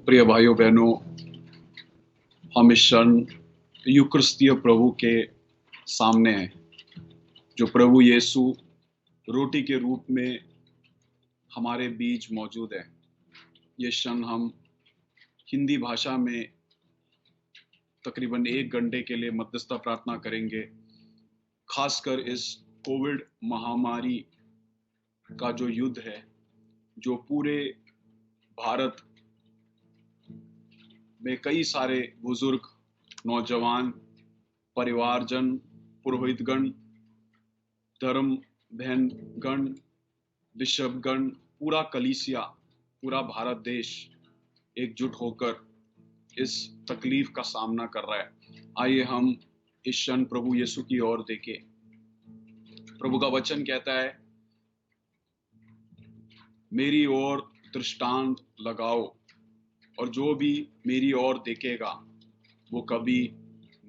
प्रिय भाइयों बहनों, हम इस क्षण यूक्रिस्तीय प्रभु के सामने हैं, जो प्रभु यीशु रोटी के रूप में हमारे बीच मौजूद है। ये क्षण हम हिंदी भाषा में तकरीबन 1 घंटे के लिए मध्यस्थता प्रार्थना करेंगे। खासकर इस कोविड महामारी का जो युद्ध है, जो पूरे भारत में कई सारे बुजुर्ग, नौजवान, परिवारजन, पुरोहितगण, धर्म बहनगण, बिशपगण, पूरा कलीसिया, पूरा भारत देश एकजुट होकर इस तकलीफ का सामना कर रहा है। आइए हम इस क्षण प्रभु यीशु की ओर देखें। प्रभु का वचन कहता है, मेरी ओर दृष्टांत लगाओ, और जो भी मेरी ओर देखेगा वो कभी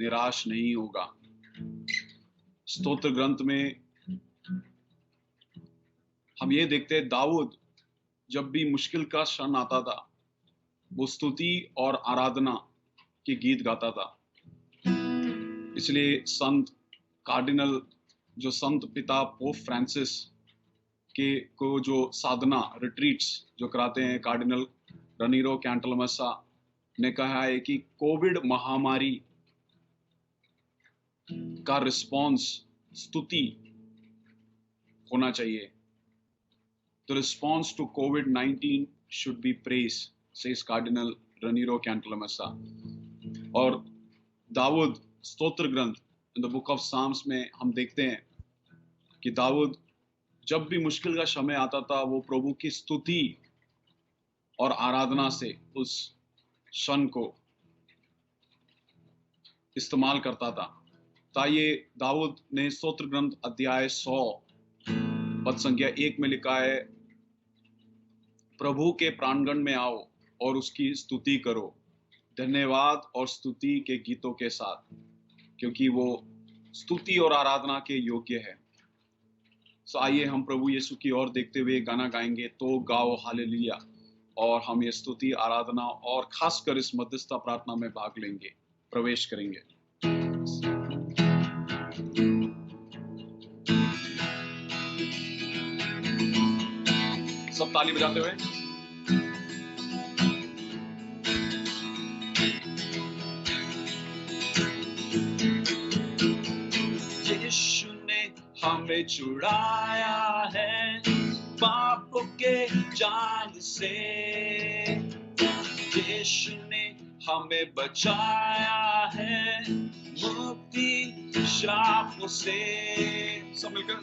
निराश नहीं होगा। स्तोत्र ग्रंथ में हम ये देखते हैं, दाऊद जब भी मुश्किल का क्षण आता था, वो स्तुति और आराधना के गीत गाता था। इसलिए संत कार्डिनल, जो संत पिता पोप फ्रांसिस को जो साधना रिट्रीट्स जो कराते हैं, कार्डिनल रनीरो कैंटलमसा ने कहा है कि कोविड महामारी का रिस्पॉन्स स्तुति होना चाहिए। The response to COVID-19 should be praise, says Cardinal Raniero Cantalamessa. और दाऊद स्तोत्र ग्रंथ in the book of Psalms में हम देखते हैं कि दाऊद जब भी मुश्किल का समय आता था, वो प्रभु की स्तुति और आराधना से उस क्षण को इस्तेमाल करता था। ताइए दाऊद ने स्तोत्र ग्रंथ अध्याय 100 पद संख्या 1 में लिखा है, प्रभु के प्रांगण में आओ और उसकी स्तुति करो, धन्यवाद और स्तुति के गीतों के साथ, क्योंकि वो स्तुति और आराधना के योग्य है। सो आइए हम प्रभु यीशु की ओर देखते हुए गाना गाएंगे, तो गाओ हालेलुया, और हम ये स्तुति, आराधना और खासकर इस मध्यस्थता प्रार्थना में भाग लेंगे, प्रवेश करेंगे। सब ताली बजाते हुए। यीशु ने हमें छुड़ाया है पापों के जाल से, यीशु ने हमें बचाया है मुक्ति श्रापों से। सब मिलकर,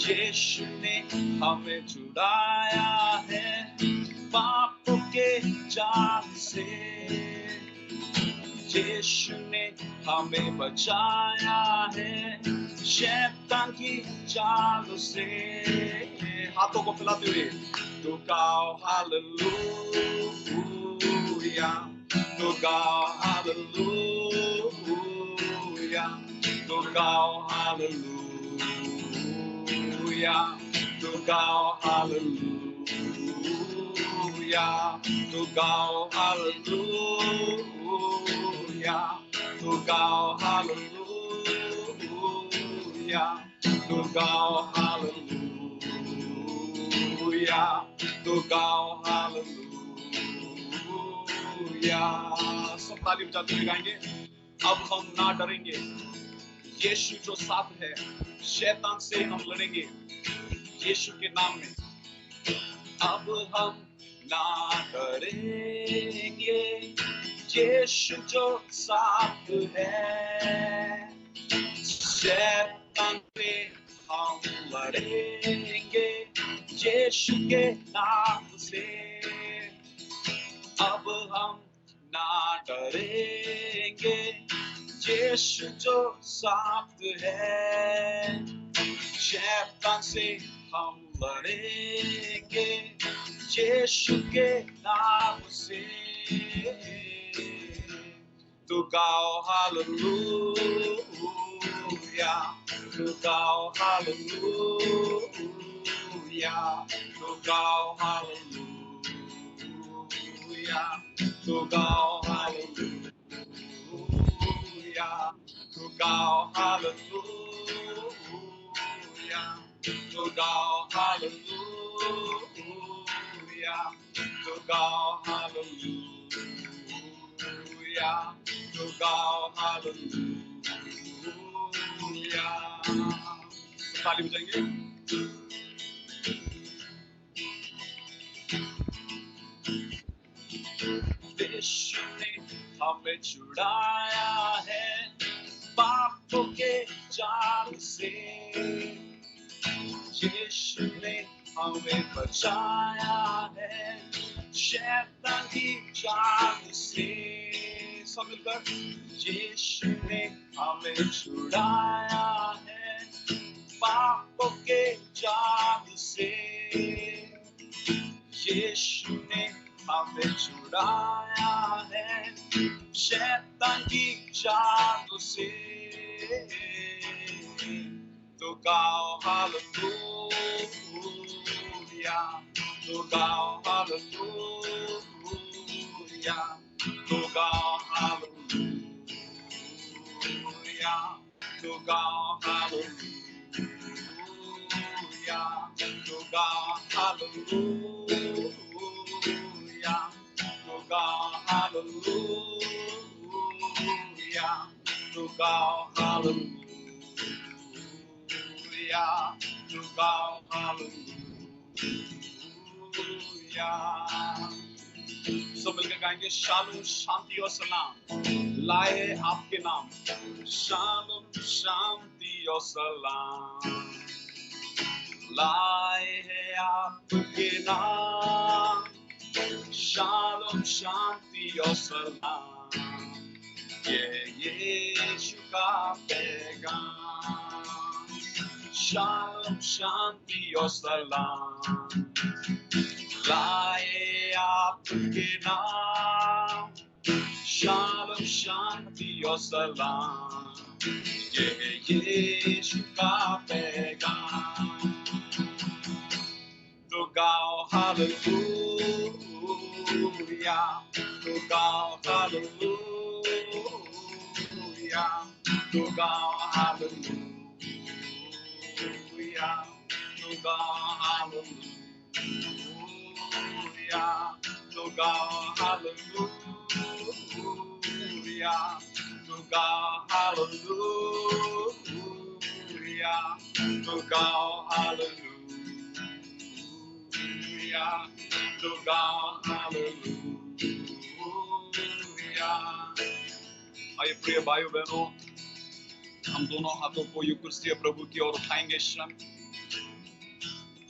यीशु ने हमें छुड़ाया है पापों के जाल से, यीशु ने हमें बचाया है शैतान की चालों से। हाथों को फैलाते हुए, तो गाओ हालेलुया, तो गाओ हालेलुया, तो गाओ हालेलुया, तो गाओ हालेलुया, तो गाओ हालेलुया, तो गाओ हालेलुया, तो गाओ हालेलुया, तो गाओ हालेलुया। सब ताली बजाते हुए गाएंगे, अब हम ना डरेंगे, यीशु जो साथ है, शैतान से हम लड़ेंगे यीशु के नाम में। अब हम ना डरेंगे, यीशु जो साथ है, शैतान से हम लड़ेंगे यीशु के नाम से। अब हम ना डरेंगे, यीशु जो साथ है, शैतान से हम लड़ेंगे यीशु के नाम से। तो गाओ हालेलुया, तो गाओ हालेलुया, तो गाओ हालेलुया, तो गाओ हालेलुया, तो गाओ हालेलुया, तो गाओ हालेलुया, तो गाओ हालेलुया, तो गाओ हालेलुया। ताली बजाएंगे। यीशु ने हमें छुड़ाया है पापों के जाल से, यीशु ने हमें बचाया है शैतान की जाल से। सब मिलकर, यीशु ने हमें छुड़ाया है पापों के जाल से, यीशु ने हमें छुड़ाया है शैतान की जाल से। तो गाओ हालेलुया, तो गाओ हालेलुया, तो गाओ हालेलुया, तो गाओ हालेलुया, तो गाओ हालेलुया, तो गाओ हालेलुया, तो गाओ हालेलुया, तो गाओ हालेलुया। सब मिलकर गाएंगे, शालोम शांति और सलाम लाए है आपके नाम, शालोम शांति और सलाम लाए है आपके नाम, शालोम शांति और सलाम, ये यीशु का पैगाम, शालोम शांति और सलाम लाए आपके नाम, शालोम शांति और सलाम, ये यीशु का पैगाम। तो गाओ हालेलुया, तो गाओ हालेलुया, तो गाओ हालेलुया, तो गाओ हालेलुया, तो गाओ हालेलुया, तो गाओ हालेलुया, तो गाओ हालेलुया, तो गाओ हालेलुया। आइए प्रिय भाइयों बहनों, हम दोनों हाथों को यूकरिस्तीय प्रभु की ओर उठाएंगे। क्षण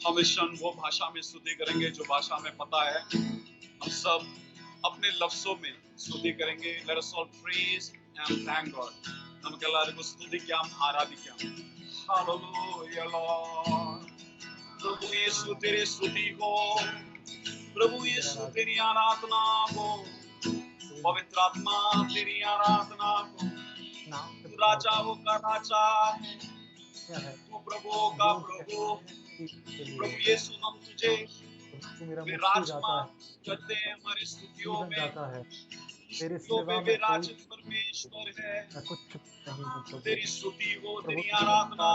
हम इस क्षण वो भाषा में स्तुति करेंगे जो भाषा में पता है। हम सब अपने लफ्जों में स्तुति करेंगे। Let us all praise and thank God. നമുക്ക് എല്ലാവർക്കും സ്തുതിക്കാം, ആരാധിക്കാം. Hallelujah Lord. प्रभु यीशु तेरी स्तुति हो, प्रभु यीशु तेरी आराधना हो, पवित्र आत्मा तेरी आराधना हो। तू राजाओं का राजा है, तू प्रभुओं का प्रभु। प्रभु यीशु हम तुझे विराजमान करते हैं हमारी स्तुतियों में। तेरे सिवा विराजन परमेश्वर है, तेरी स्तुति हो, तेरी आराधना।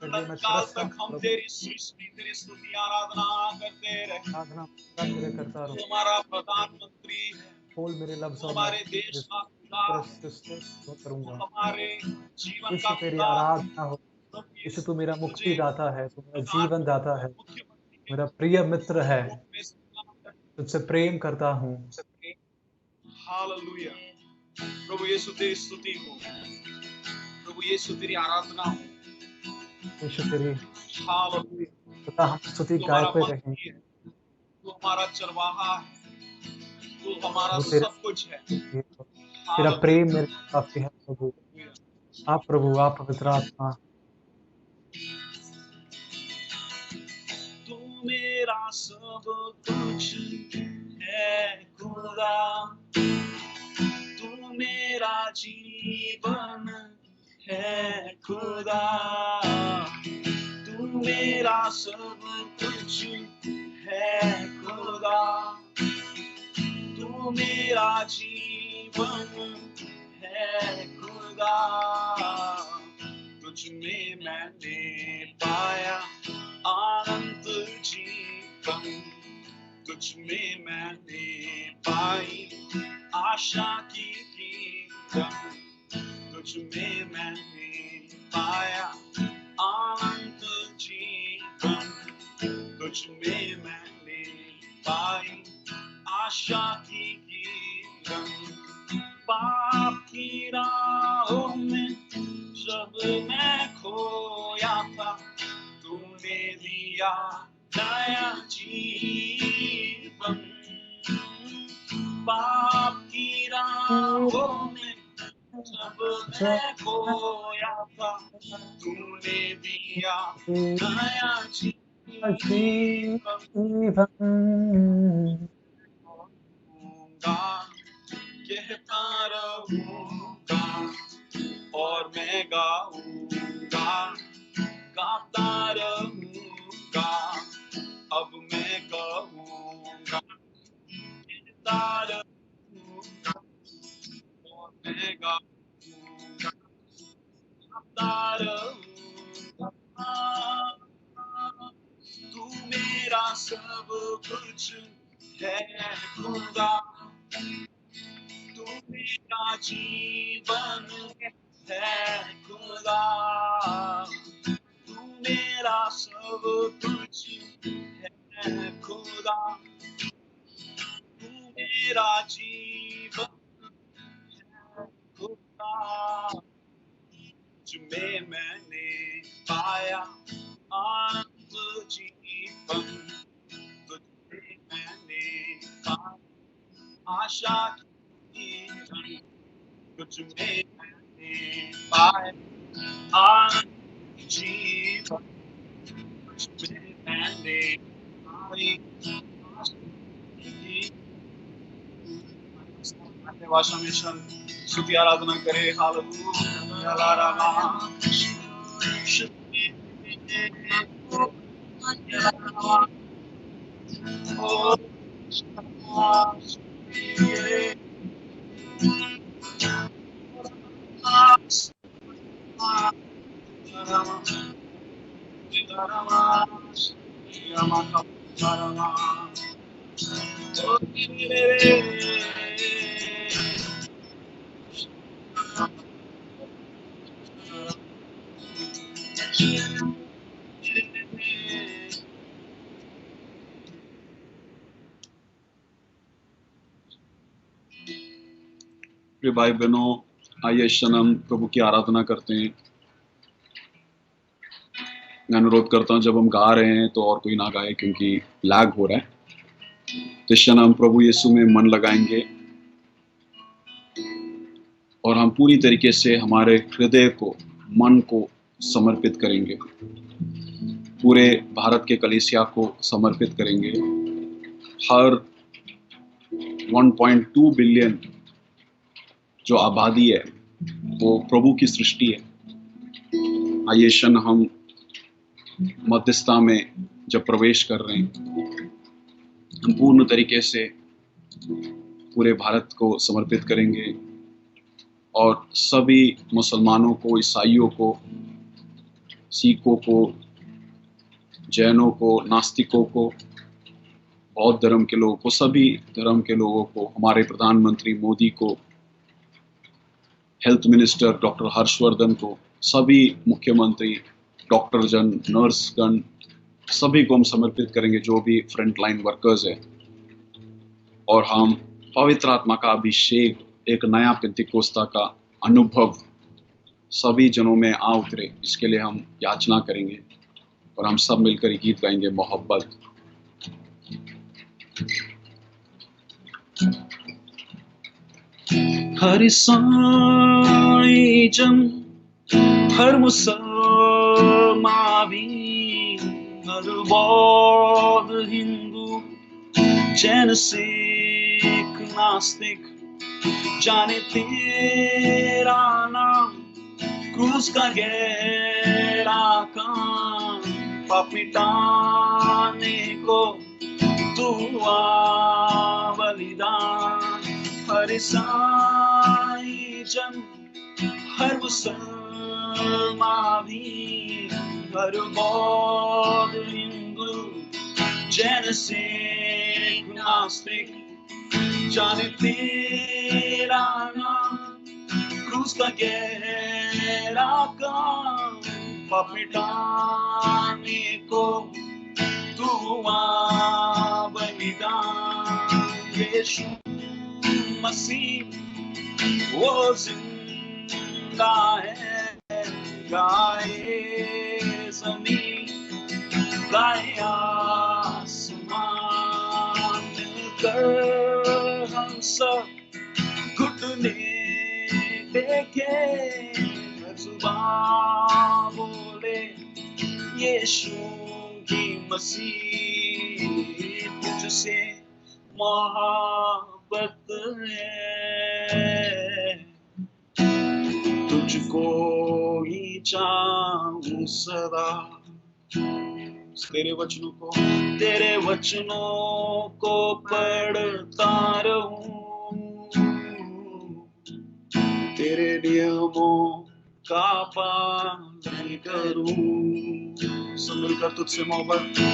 काल तक हम तेरी सृष्टि, तेरी स्तुति आराधना करते रहे। हमारा प्रधानमंत्री है, मेरे लफ्ज़ों हमारे देश का पिता, हमारे जीवन का तेरी आराधना हो। यीशु तू मेरा मुक्ति दाता है, तू मेरा जीवन दाता है, मेरा प्रिय मित्र है, तुझसे प्रेम करता हूँ। हालेलुया। प्रभु यीशु तेरी स्तुति हो, प्रभु यीशु तेरी आराधना हो। यीशु तेरी हालेलुया। हम स्तुति गायते रहें। तू हमारा चरवाहा है, तू हमारा सब कुछ है। तेरा प्रेम मेरे काफी है प्रभु। आप प्रभु, आप पवित्र आत्मा। तू मेरा सब कुछ है खुदा, तू मेरा जीवन है खुदा, तू मेरा सब कुछ है खुदा, तू जीवन है खुदा, तुझ में मैंने पाया अनंत जीवन, तुझ में मैंने पाई आशा की किरण, तुझ में मैंने पाया अनंत जीवन, तुझ में मैंने पाई आशा की किरण। पाप की राहों में जब मैं खोया था, तूने दिया नया जीवन। पाप की राहों में जब मैं खोया था, तूने दिया नया जीवन। कहता रहूंगा और मैं गाऊंगा, गाता रहूंगा, अब मैं कहूंगा। कहता रहूंगा और मैं गाऊंगा, गाता रहूंगा। तू मेरा सब कुछ है खुदा, तू मेरा जीवन है खुदा, तू मेरा सब कुछ है खुदा, तू मेरा जीवन है खुदा, तुझ में मैंने पाया अनंत जीवन, तुझ में मैंने पाया आशा की किरण, तुझ में मैंने पाया अनंत जीवन, तुझ में मैंने पाई आशा की किरण। भाषा में स्तुति आराधना करे। हालेलुया ला रामा प्रिय भाई बहनों, आइए हम प्रभु की आराधना करते हैं। मैं अनुरोध करता हूं जब हम गा रहे हैं तो और कोई ना गाए, क्योंकि लैग हो रहा है। तो इस क्षण हम प्रभु यीशु में मन लगाएंगे और हम पूरी तरीके से हमारे हृदय को, मन को समर्पित करेंगे, पूरे भारत के कलीसिया को समर्पित करेंगे। हर 1.2 बिलियन जो आबादी है वो प्रभु की सृष्टि है। आइए क्षण हम मध्यस्थता में जब प्रवेश कर रहे हैं, हम पूर्ण तरीके से पूरे भारत को समर्पित करेंगे और सभी मुसलमानों को, ईसाइयों को, सिखों को, जैनों को, नास्तिकों को, बौद्ध धर्म के लोगों को, सभी धर्म के लोगों को, हमारे प्रधानमंत्री मोदी को, हेल्थ मिनिस्टर डॉक्टर हर्षवर्धन को, सभी मुख्यमंत्री, डॉक्टर जन, नर्स गण, सभी को हम समर्पित करेंगे, जो भी फ्रंट लाइन वर्कर्स है। और हम पवित्र आत्मा का अभिषेक, एक नया पेंतिकोस्ता का अनुभव सभी जनों में आ उतरे, इसके लिए हम याचना करेंगे और हम सब मिलकर गीत गाएंगे, मोहब्बत। हर ईसाई जन, हर मुसलमान भी, हर बौद्ध, हिंदू, जैन, सिख, नास्तिक, जाने तेरा नाम, क्रूस का गहरा काम, पाप मिटाने को तू हुआ बलिदान। हर हर ईसाई जन, हर मुसलमान भी, हर बौद्ध हिंदू जैन सिख नास्तिक जाने तेरा नाम, क्रूस का गहरा काम, पाप मिटाने को तू बलिदान, यीशु मसीह वो जिंदा है, गाए ज़मीन गाए आसमान, मिलकर हम सब घुटने टेके, हर जुबान बोले यीशु की मसीह, तुझसे मोहब्बत है, तुझको ही चाहूं सदा, तेरे वचनों को पढ़ता रहूं, तेरे नियमों का पालन करूं, सब मिलकर तुझसे मोहब्बत है,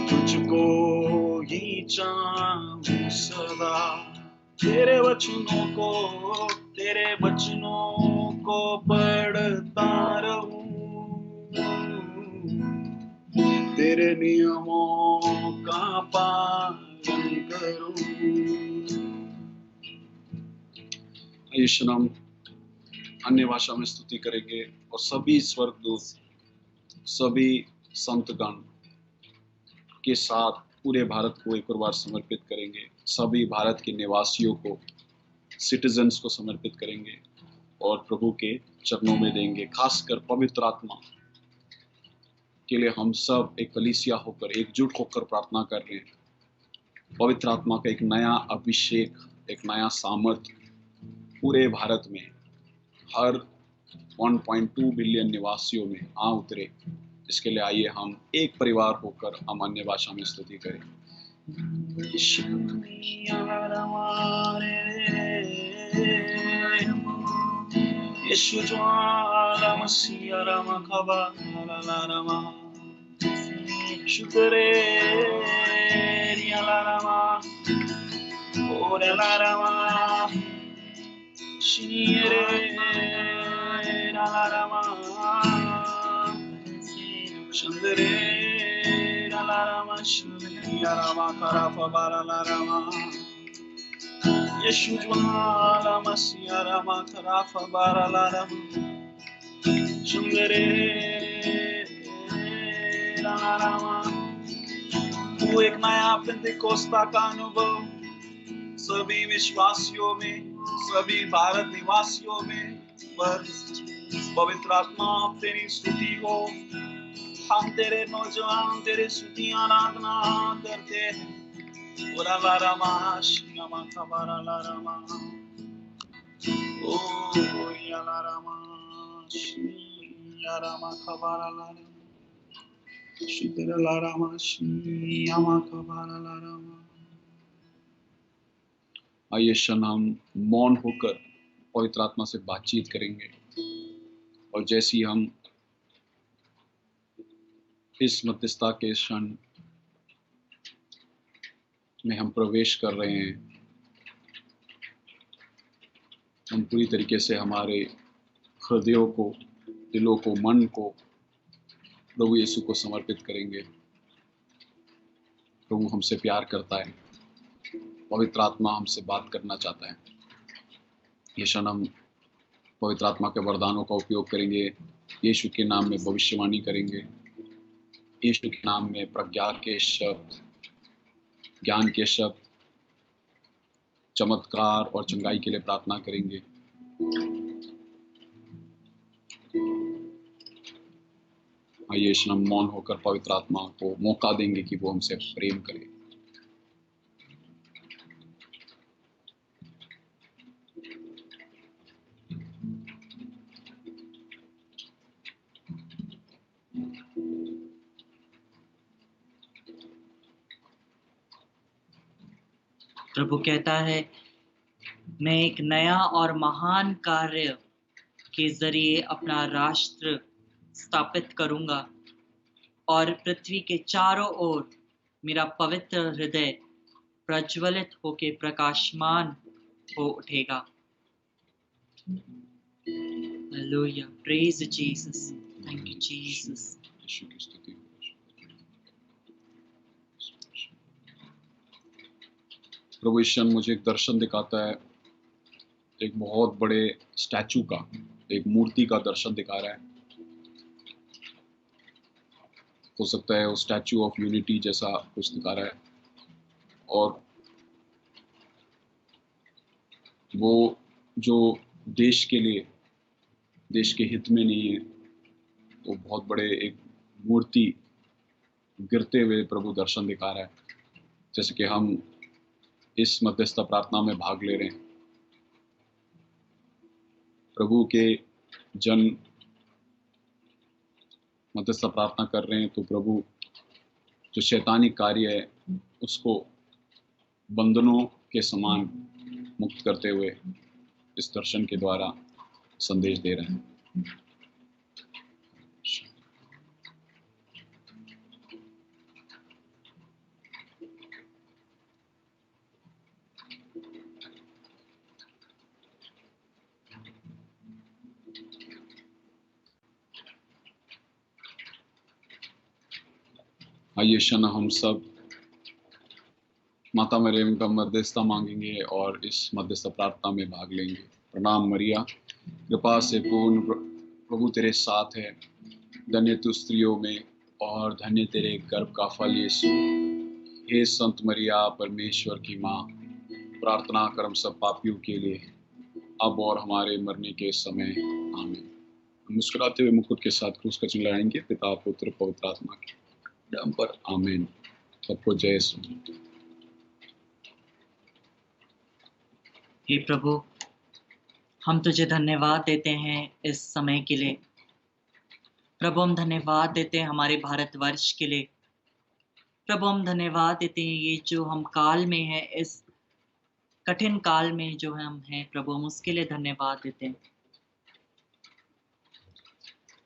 तुझको ही चाहूं सदा, तेरे वचनों को पढ़ता रहूं, तेरे नियमों का पालन करूं। यीशु नाम अन्य भाषा में स्तुति करेंगे और सभी स्वर्गदूत, सभी संतगण के साथ पूरे भारत को एक और बार समर्पित करेंगे, सभी भारत के निवासियों को, सिटीजन्स को समर्पित करेंगे और प्रभु के चरणों में देंगे। खासकर पवित्र आत्मा के लिए हम सब एक कलीसिया होकर, एकजुट होकर प्रार्थना कर रहे हैं। पवित्र आत्मा का एक नया अभिषेक, एक नया सामर्थ्य पूरे भारत में, हर 1.2 बिलियन निवासियों में आ उतरे। इसके लिए आइए हम एक परिवार होकर हम अन्य भाषा में स्तुति करें। यीशु ज्वाला मसीहा रामा खबा ला रामा, शुक्रे रिया ला रामा, ओरे ला रामा, शिरे ला Rama, Shandere la rama, Shia rama, Karafa bara la rama, Yeshu jwala Masiya rama, Karafa bara la rama, Shandere la rama, वो एक नया पेंटेकोस्ता का अनुभव सभी विश्वासियों में, सभी भारत निवासियों में, पवित्र आत्मा तेरी स्तुति हो, हम तेरे नौजवान तेरे स्तुति आराधना करते हैं। ओरा ला रामा, शियामा खबारा ला रामा, ओ या ला रामा, शिया रामा खबारा ला रामा, शुद्र ला रामा, शियामा खबारा ला रामा। आइए क्षण हम मौन होकर पवित्र आत्मा से बातचीत करेंगे और जैसे ही हम इस मध्यस्थता के क्षण में हम प्रवेश कर रहे हैं, हम पूरी तरीके से हमारे हृदयों को, दिलों को, मन को प्रभु यीशु को समर्पित करेंगे। प्रभु हमसे प्यार करता है, पवित्र आत्मा हमसे बात करना चाहता है। ये क्षण हम पवित्र आत्मा के वरदानों का उपयोग करेंगे, यीशु के नाम में भविष्यवाणी करेंगे, यीशु के नाम में प्रज्ञा के शब्द, ज्ञान के शब्द, चमत्कार और चंगाई के लिए प्रार्थना करेंगे। आइए हम मौन होकर पवित्र आत्मा को मौका देंगे कि वो हमसे प्रेम करे। प्रभु कहता है, मैं एक नया और महान कार्य के जरिए अपना राष्ट्र स्थापित करूंगा और पृथ्वी के चारों ओर मेरा पवित्र हृदय प्रज्वलित होके प्रकाशमान हो उठेगा। Hallelujah. Praise Jesus. Thank you, Jesus. यीशु की स्तुति। प्रभु ईश्वर मुझे एक दर्शन दिखाता है, एक बहुत बड़े स्टैचू का, एक मूर्ति का दर्शन दिखा रहा है। हो सकता है वो स्टैचू ऑफ यूनिटी जैसा कुछ दिखा रहा है, और वो जो देश के लिए, देश के हित में नहीं है, वो बहुत बड़े एक मूर्ति गिरते हुए प्रभु दर्शन दिखा रहा है। जैसे कि हम इस मध्यस्थ प्रार्थना में भाग ले रहे हैं, प्रभु के जन मध्यस्थ प्रार्थना कर रहे हैं, तो प्रभु जो शैतानी कार्य है उसको बंधनों के समान मुक्त करते हुए इस दर्शन के द्वारा संदेश दे रहे हैं। आइए शना हम सब माता मरियम का मध्यस्थता मांगेंगे और इस मध्यस्थ प्रार्थना में भाग लेंगे। प्रणाम मरिया, कृपा से पूर्ण, प्रभु तेरे साथ है, धन्य तू स्त्रियों में और धन्य तेरे गर्भ का फल यीशु। हे संत मरिया परमेश्वर की माँ, प्रार्थना कर हम सब पापियों के लिए, अब और हमारे मरने के समय आमीन। मुस्कुराते हुए मुकुट के साथ क्रूस का चिन्ह लगाएंगे। पिता पुत्र पवित्र आत्मा के नाम पर आमीन। सबको जय यीशु। हे प्रभु, हम तुझे धन्यवाद देते हैं इस समय के लिए। प्रभु हम धन्यवाद देते हैं हमारे भारतवर्ष के लिए। प्रभु हम धन्यवाद देते हैं ये जो हम काल में है, इस कठिन काल में जो हम हैं, प्रभु हम उसके लिए धन्यवाद देते हैं।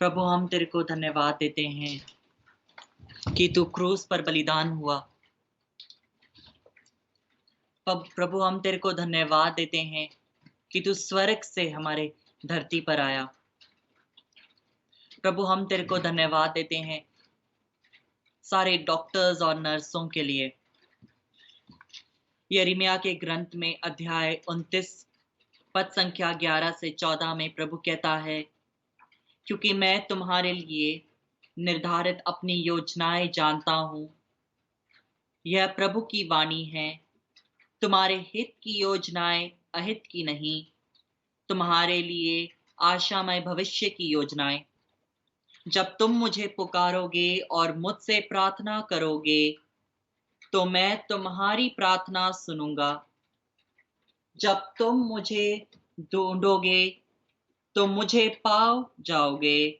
प्रभु हम तेरे को धन्यवाद देते हैं कि तू क्रूस पर बलिदान हुआ। प्रभु हम तेरे को धन्यवाद देते हैं कि तू स्वर्ग से हमारे धरती पर आया। प्रभु हम तेरे को धन्यवाद देते हैं सारे डॉक्टर्स और नर्सों के लिए। यिर्मयाह के ग्रंथ में अध्याय 29 पद संख्या 11 से 14 में प्रभु कहता है, क्योंकि मैं तुम्हारे लिए निर्धारित अपनी योजनाएं जानता हूं। यह प्रभु की वाणी है, तुम्हारे हित की योजनाएं अहित की नहीं, तुम्हारे लिए आशामय भविष्य की योजनाएं। जब तुम मुझे पुकारोगे और मुझसे प्रार्थना करोगे, तो मैं तुम्हारी प्रार्थना सुनूंगा। जब तुम मुझे ढूंढोगे तो मुझे पा जाओगे।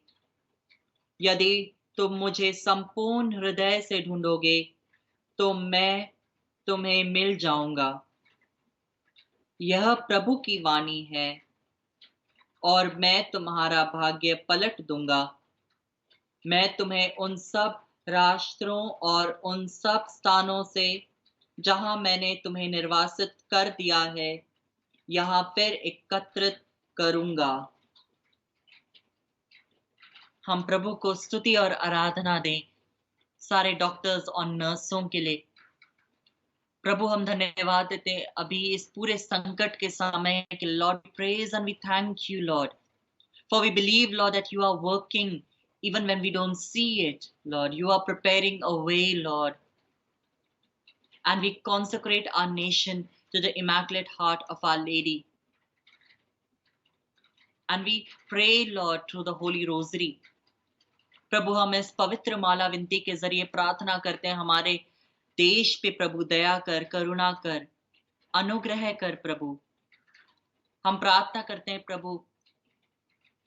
यदि तुम मुझे संपूर्ण हृदय से ढूंढोगे तो मैं तुम्हें मिल जाऊंगा। यह प्रभु की वाणी है, और मैं तुम्हारा भाग्य पलट दूंगा। मैं तुम्हें उन सब राष्ट्रों और उन सब स्थानों से जहां मैंने तुम्हें निर्वासित कर दिया है, यहां फिर एकत्रित करूंगा। हम प्रभु को स्तुति और आराधना दें सारे डॉक्टर्स और नर्सों के लिए। प्रभु हम धन्यवाद देते हैं अभी इस पूरे संकट के समय के Lord, praise and we thank you Lord, for we believe Lord that you are working even when we don't see it, Lord. You are preparing a way, Lord. And we consecrate our nation to the Immaculate Heart of Our Lady. And we pray, Lord, through the Holy Rosary. प्रभु हम इस पवित्र माला विनती के जरिए प्रार्थना करते हैं, हमारे देश पे प्रभु दया कर, करुणा कर, अनुग्रह कर। प्रभु हम प्रार्थना करते हैं प्रभु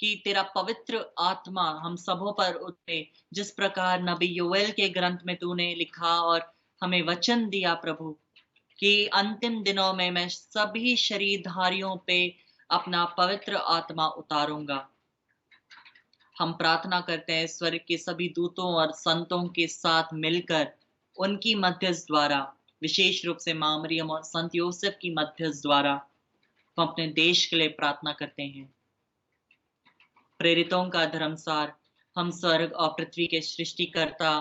कि तेरा पवित्र आत्मा हम सबों पर उतरे, जिस प्रकार नबी योएल के ग्रंथ में तूने लिखा और हमें वचन दिया प्रभु कि अंतिम दिनों में मैं सभी शरीरधारियों पे अपना पवित्र आत्मा उतारूंगा। हम प्रार्थना करते हैं स्वर्ग के सभी दूतों और संतों के साथ मिलकर उनकी मध्यस्थ द्वारा, विशेष रूप से माँ मरियम और संत योसेफ की मध्यस्थ द्वारा हम अपने देश के लिए प्रार्थना करते हैं। प्रेरितों का धर्मसार हम स्वर्ग और पृथ्वी के सृष्टिकर्ता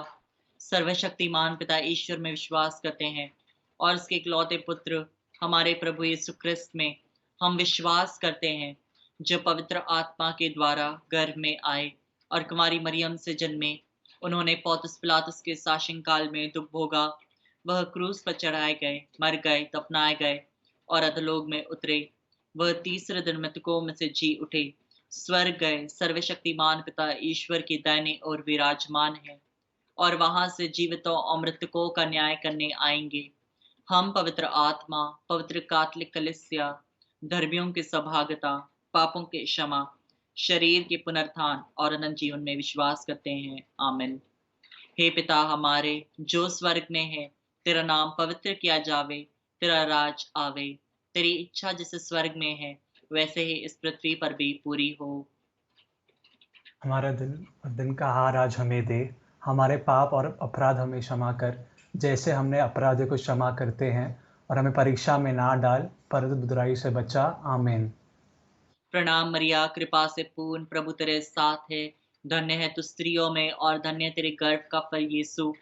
सर्वशक्तिमान पिता ईश्वर में विश्वास करते हैं और उसके इकलौते पुत्र हमारे प्रभु यीशु ख्रिस्त में हम विश्वास करते हैं, जो पवित्र आत्मा के द्वारा गर्भ में आए और कुमारी मरियम से जन्मे। उन्होंने पौंतुस पिलातुस के शासन काल में दुख भोगा, वह क्रूस पर चढ़ाए गए, मर गए, दफनाए गए और अधोलोक में उतरे। वह तीसरे दिन मृतकों में से जी उठे, स्वर्ग गए, सर्वशक्तिमान पिता ईश्वर की दाहिनी ओर विराजमान है और वहां से जीवितों और मृतकों का न्याय करने आएंगे। हम पवित्र आत्मा, पवित्र कैथोलिक कलीसिया, धर्मियों की सभागता, पापों के क्षमा, शरीर के पुनरुत्थान और अनंत जीवन में विश्वास करते हैं। आमीन। हे पिता हमारे जो स्वर्ग में है, तेरा नाम पवित्र किया जावे, तेरा राज आवे, तेरी इच्छा जैसे स्वर्ग में है वैसे ही इस पृथ्वी पर भी पूरी हो। हमारा दिन का आहार आज हमें दे, हमारे पाप और अपराध हमें क्षमा कर, जैसे हमने अपराधियों को क्षमा करते हैं, और हमें परीक्षा में ना डाल, परंतु बुराई से बचा। आमीन। प्रणाम मरिया, कृपा से पूर्ण, प्रभु तेरे साथ है, धन्य है तू स्त्रियों में और धन्य तेरे गर्भ का फल यीशु।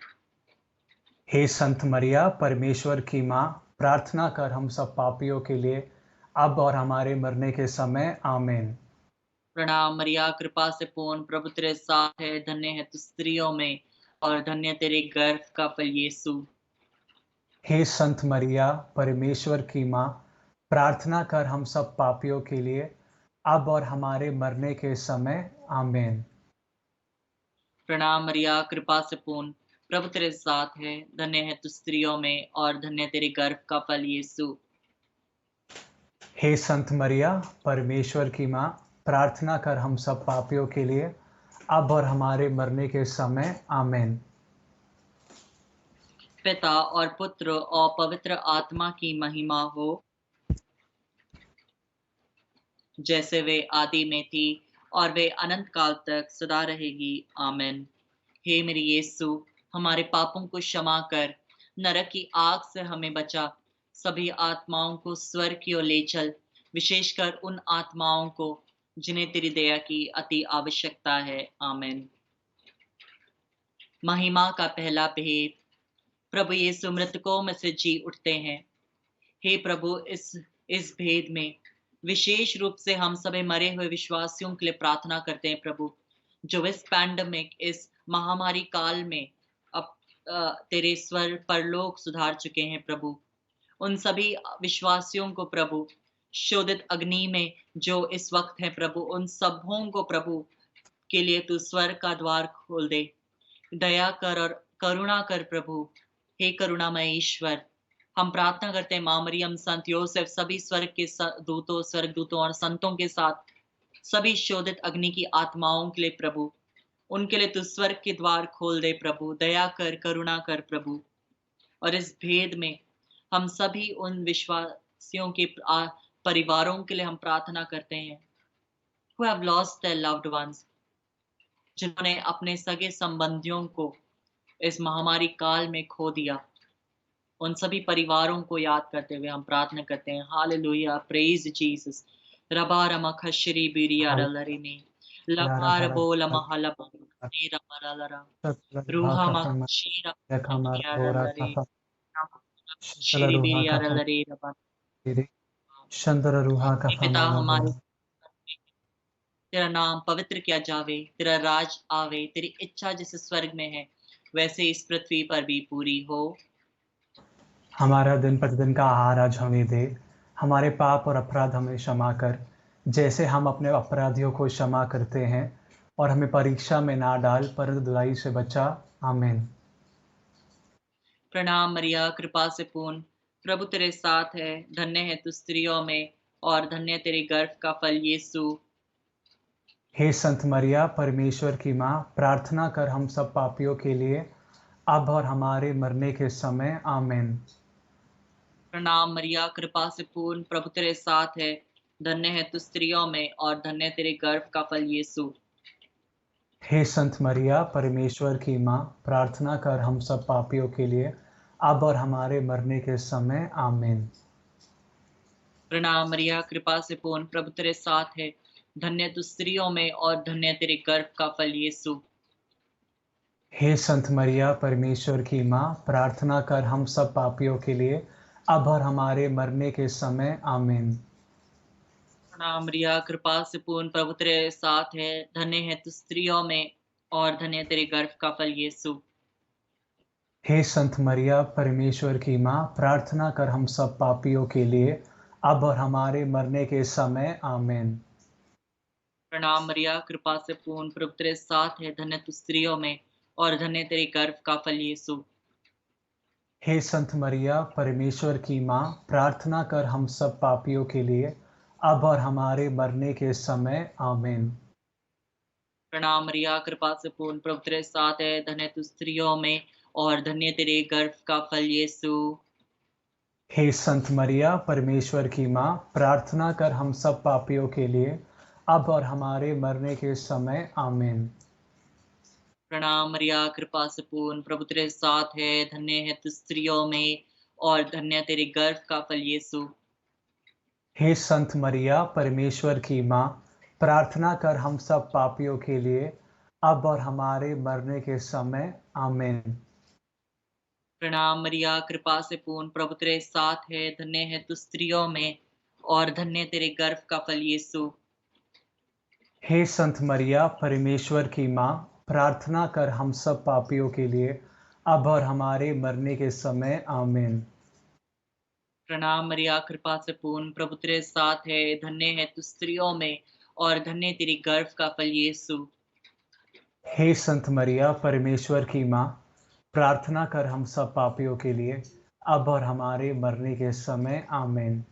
हे संत मरिया, परमेश्वर की माँ, प्रार्थना कर हम सब पापियों के लिए, अब और हमारे मरने के समय। आमीन। प्रणाम मरिया, कृपा से पूर्ण, प्रभु तेरे साथ है, धन्य है तू स्त्रियों में और धन्य तेरे गर्भ का फल यीशु। हे संत मरिया, परमेश्वर की माँ, प्रार्थना कर हम सब पापियों के लिए, अब और हमारे मरने के समय। आमीन। प्रणाम मरिया, कृपा से पूर्ण, प्रभु तेरे साथ है, धन्य है तू स्त्रियों में और धन्य तेरे गर्भ का फल यीशु। हे संत मरिया, परमेश्वर की माँ, प्रार्थना कर हम सब पापियों के लिए, अब और हमारे मरने के समय। आमीन। पिता और पुत्र और पवित्र आत्मा की महिमा हो, जैसे वे आदि में थी और वे अनंत काल तक सदा रहेगी। आमीन। हे मेरे यीशु, हमारे पापों को क्षमा कर, नरक की आग से हमें बचा, सभी आत्माओं को स्वर्ग की ओर ले चल, विशेषकर उन आत्माओं को जिन्हें तेरी दया की अति आवश्यकता है। आमीन। महिमा का पहला भेद, प्रभु यीशु मृतकों में से जी उठते हैं। हे प्रभु, इस भेद में विशेष रूप से हम सभी मरे हुए विश्वासियों के लिए प्रार्थना करते हैं प्रभु, जो इस पैंडमिक, इस महामारी काल में अब तेरे स्वर परलोक सुधार चुके हैं प्रभु। उन सभी विश्वासियों को प्रभु, शोधित अग्नि में जो इस वक्त है प्रभु, उन सबों को प्रभु के लिए तू स्वर्ग का द्वार खोल दे, दया कर और करुणा कर प्रभु। हे करुणामय ईश्वर, हम प्रार्थना करते हैं माँ मरियम, संत योसेफ, सभी स्वर्ग के दूतों, स्वर्ग दूतों और संतों के साथ सभी शोधित अग्नि की आत्माओं के लिए प्रभु, उनके लिए तू स्वर्ग के द्वार खोल दे प्रभु, दया कर, करुणा कर प्रभु। और इस भेद में हम सभी उन विश्वासियों के परिवारों के लिए हम प्रार्थना करते हैं who have lost their loved ones, जिन्होंने अपने सगे संबंधियों को इस महामारी काल में खो दिया। उन सभी परिवारों को याद करते हुए हम प्रार्थना करते हैं। Hallelujah, praise Jesus. रबा रमा खशरी बिरिया रलरिनी लबार बोल महला नीरा मरलरा रूहा मशीरा बिरिया रलरी शीरी बिरिया रलरी रबा। पिता हमारे, तेरा नाम पवित्र किया जावे, तेरा राज आवे, तेरी इच्छा जैसे स्वर्ग में है वैसे इस पृथ्वी पर भी पूरी हो। हमारा दिन प्रतिदिन का आहार आज हमें दे, हमारे पाप और अपराध हमें क्षमा कर, जैसे हम अपने अपराधियों को क्षमा करते हैं, और हमें परीक्षा में ना डाल, परंतु बुराई से बचा। आमीन। प्रणाम मरिया, कृपा से पूर्ण, प्रभु तेरे साथ है, धन्य है तू स्त्रियों में और धन्य तेरे गर्भ का फल यीशु। हे संत मरिया, परमेश्वर की माँ, प्रार्थना कर हम सब पापियों के लिए, अब और हमारे मरने के समय। आमीन। प्रणाम मरिया, कृपा से पूर्ण, प्रभु तेरे साथ है। धन्य है तू स्त्रियों में और धन्य तेरे गर्भ का फल यीशु। हे संत मरिया, परमेश्वर की माँ, प्रार्थना कर हम सब पापियों के लिए, अब और हमारे मरने के समय। आमीन। प्रणाम मरिया, कृपा से पूर्ण, प्रभु तेरे साथ है। धन्य तू स्त्रियों में और धन्य तेरे गर्भ का फल यीशु। हे संत मरिया, परमेश्वर की माँ, प्रार्थना कर हम सब पापियों के लिए, अब और हमारे मरने के समय। आमीन। प्रणाम मरिया, कृपा से पूर्ण, प्रभु तेरे साथ है। धन्य है तू स्त्रियों में और धन्य तेरे गर्भ का फल यीशु। हे संत मरिया, परमेश्वर की माँ, प्रार्थना कर हम सब पापियों के लिए, अब और हमारे मरने के समय। आमीन। प्रणाम मरिया, कृपा से पूर्ण, प्रभु तेरे साथ है। धन्य तू स्त्रियों में और धन्य तेरे गर्भ का फल यीशु। हे संत मरिया, परमेश्वर की माँ, प्रार्थना कर हम सब पापियों के लिए, अब और हमारे मरने के समय। आमीन। प्रणाम मरिया, कृपा से पूर्ण, प्रभु तेरे साथ है। धन्य तू स्त्रियों में और धन्य तेरे गर्भ का फल यीशु। हे संत मरिया, परमेश्वर की माँ, प्रार्थना कर हम सब पापियों के लिए, अब और हमारे मरने के समय। आमीन। प्रणाम मरिया, कृपा से पूर्ण, प्रभु तेरे साथ है। धन्य है तू स्त्रियों में और धन्य तेरे गर्भ का फल यीशु। हे संत मरिया, परमेश्वर की माँ, प्रार्थना कर हम सब पापियों के लिए, अब और हमारे मरने के समय। आमीन। प्रणाम मरिया, कृपा से पूर्ण, प्रभु तेरे साथ है। धन्य है तू स्त्रियों में और धन्य तेरे गर्भ का फल यीशु। हे संत मरिया, परमेश्वर की माँ, प्रार्थना कर हम सब पापियों के लिए, अब और हमारे मरने के समय। आमीन। प्रणाम मरिया, कृपा से पूर्ण, प्रभु तेरे साथ है। धन्य है तू स्त्रियों में और धन्य तेरे गर्भ का फल यीशु। हे संत मरिया, परमेश्वर की माँ, प्रार्थना कर हम सब पापियों के लिए, अब और हमारे मरने के समय। आमीन।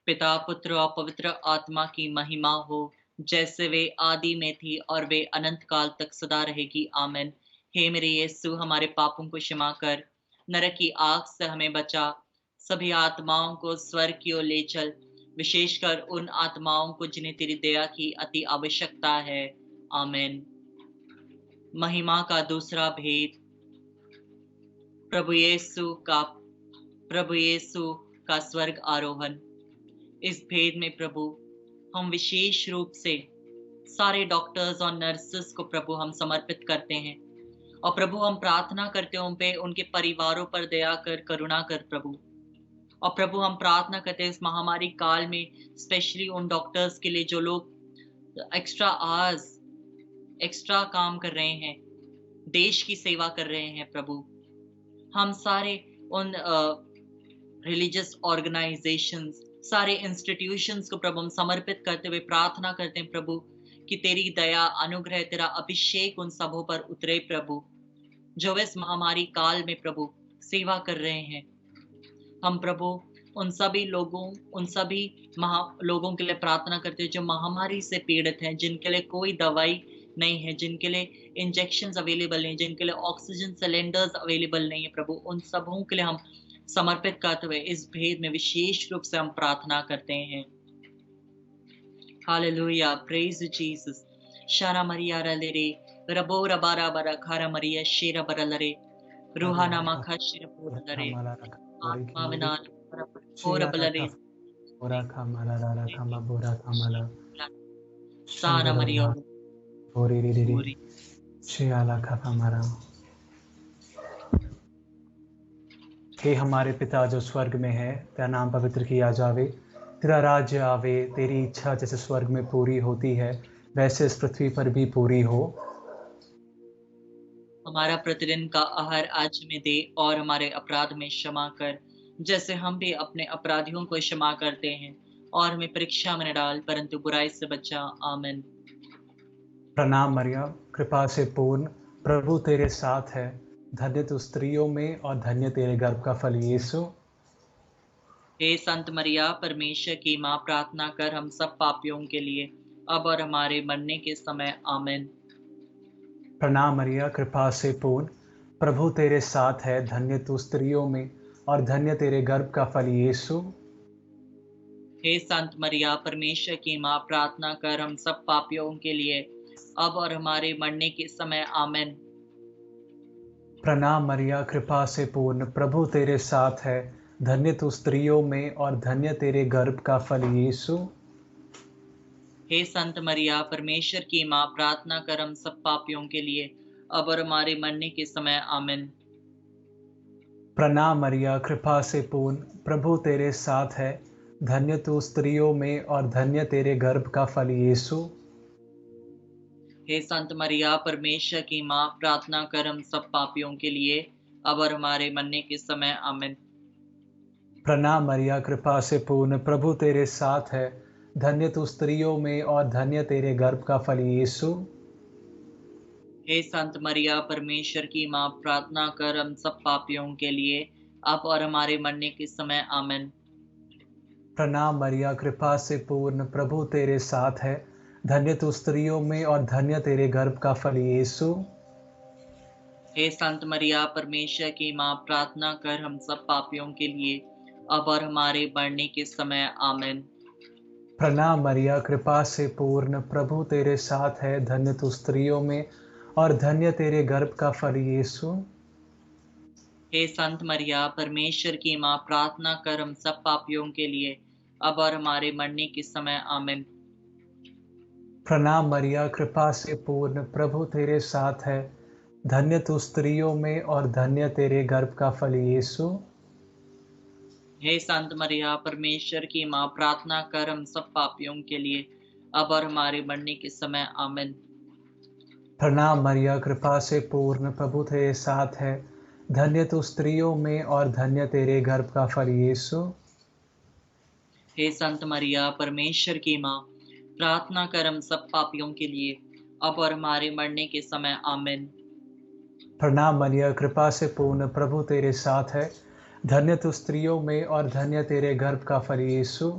पिता, पुत्र और पवित्र आत्मा की महिमा हो, जैसे वे आदि में थी और वे अनंत काल तक सदा रहेगी। आमीन। हे मेरे यीशु, हमारे पापों को क्षमा कर, नरक की आग से हमें बचा, सभी आत्माओं को स्वर्ग की ओर ले चल, विशेषकर उन आत्माओं को जिन्हें तेरी दया की अति आवश्यकता है। आमीन। महिमा का दूसरा भेद, प्रभु यीशु का स्वर्ग आरोहण। इस भेद में प्रभु, हम विशेष रूप से सारे डॉक्टर्स और नर्सेस को प्रभु हम समर्पित करते हैं, और प्रभु हम प्रार्थना करते हैं उन पे, उनके परिवारों पर दया कर, करुणा कर प्रभु। और प्रभु हम प्रार्थना करते हैं इस महामारी काल में, स्पेशली उन डॉक्टर्स के लिए जो लोग एक्स्ट्रा काम कर रहे हैं, देश की सेवा कर रहे हैं प्रभु। हम सारे उन रिलीजियस ऑर्गेनाइजेशंस, सारे इंस्टीट्यूशंस को प्रभु हम समर्पित करते हुए प्रार्थना करते हैं प्रभु, कि तेरी दया, अनुग्रह, तेरा अभिषेक उन सबों पर उतरे प्रभु, जो इस महामारी काल में प्रभु सेवा कर रहे हैं। हम प्रभु उन सभी लोगों के लिए प्रार्थना करते हैं जो महामारी से पीड़ित हैं, जिनके लिए कोई दवाई नहीं है, जिनके लिए इंजेक्शंस अवेलेबल नहीं, जिनके लिए ऑक्सीजन सिलेंडर्स अवेलेबल नहीं है प्रभु, उन सबों के लिए हम समर्पित करते हुए इस भेद में विशेष रूप से हम प्रार्थना करते हैं। Hallelujah, praise Jesus. शारा मरिया रलेरे, रबो रबारा बरा खारा मरिया शेरा बरलरे, रूहाना माखा शेरा बोलरे, आत्मा विनान और बलरे, सारा मरिया पूरी। हे हमारे पिता जो स्वर्ग में है, तेरा नाम पवित्र किया जावे, तेरा राज्य आवे, तेरी इच्छा जैसे स्वर्ग में पूरी होती है वैसे इस पृथ्वी पर भी पूरी हो। हमारा प्रतिदिन का आहार आज हमें दे, और हमारे अपराध में क्षमा कर, जैसे हम भी अपने अपराधियों को क्षमा करते हैं, और हमें परीक्षा में न डाल परंतु बुराई से बचा। आमीन। प्रणाम मरिया, कृपा से पूर्ण, प्रभु तेरे साथ है, धन्य तू स्त्रियों में और धन्य तेरे गर्भ का फल यीशु। हे संत मरिया, परमेश्वर की माँ, प्रार्थना कर हम सब पापियों के लिए, अब और हमारे मरने के समय। आमीन। प्रणाम मरिया, कृपा से पूर्ण, प्रभु तेरे साथ है, धन्य तू स्त्रियों में और धन्य तेरे गर्भ का फल यीशु। हे संत मरिया परमेश्वर की माँ, प्रार्थना कर हम सब पापियों के लिए अब और हमारे मरने के समय आमीन। प्रणाम मरिया, कृपा से पूर्ण, प्रभु तेरे साथ है। धन्य तू स्त्रियों में और धन्य तेरे गर्भ का फल यीशु। हे संत मरिया परमेश्वर की माँ, प्रार्थना कर हम सब पापियों के लिए अब और हमारे मरने के समय आमीन। प्रणाम मरिया, कृपा से पूर्ण, प्रभु तेरे साथ है। धन्य तू स्त्रियों में और धन्य तेरे गर्भ का फल यीशु। हे संत मरिया परमेश्वर की माँ, प्रार्थना कर हम सब पापियों के लिए अब और हमारे मरने के समय आमीन। प्रणाम मरिया, कृपा से पूर्ण, प्रभु तेरे साथ है। धन्य तू स्त्रियों में और धन्य तेरे गर्भ का फल यीशु। हे संत मरिया परमेश्वर की माँ, प्रार्थना कर हम सब पापियों के लिए अब और हमारे मरने के समय आमीन। प्रणाम मरिया, कृपा से पूर्ण, प्रभु तेरे साथ है। धन्य तू स्त्रियों में और धन्य तेरे गर्भ का फल यीशु। हे संत मरिया परमेश्वर की माँ, प्रार्थना कर हम सब पापियों के लिए अब और हमारे मरने के समय आमीन। प्रणाम मरिया, कृपा से पूर्ण, प्रभु तेरे साथ है। धन्य तू स्त्रियों में और धन्य तेरे गर्भ का फल यीशु। हे संत मरिया परमेश्वर की माँ, प्रार्थना कर हम सब पापियों के लिए अब और हमारे मरने के समय आमीन। प्रणाम मरिया, कृपा से पूर्ण, प्रभु तेरे साथ है। धन्य तू स्त्रियों में और धन्य तेरे गर्भ का फल यीशु। हे संत मरिया परमेश्वर की माँ, प्रार्थना कर हम सब पापियों के लिए अब और हमारे मरने के समय आमीन। प्रणाम मरिया, कृपा से पूर्ण, प्रभु तेरे साथ है। धन्य तू स्त्रियों में और धन्य तेरे गर्भ का फल यीशु। हे संत मरिया परमेश्वर की माँ, प्रार्थना कर हम सब पापियों के लिए अब और हमारे मरने के समय आमीन। प्रणाम मरिया, कृपा से पूर्ण, प्रभु तेरे साथ है। धन्य तू स्त्रियों में और धन्य तेरे गर्भ का फल यीशु।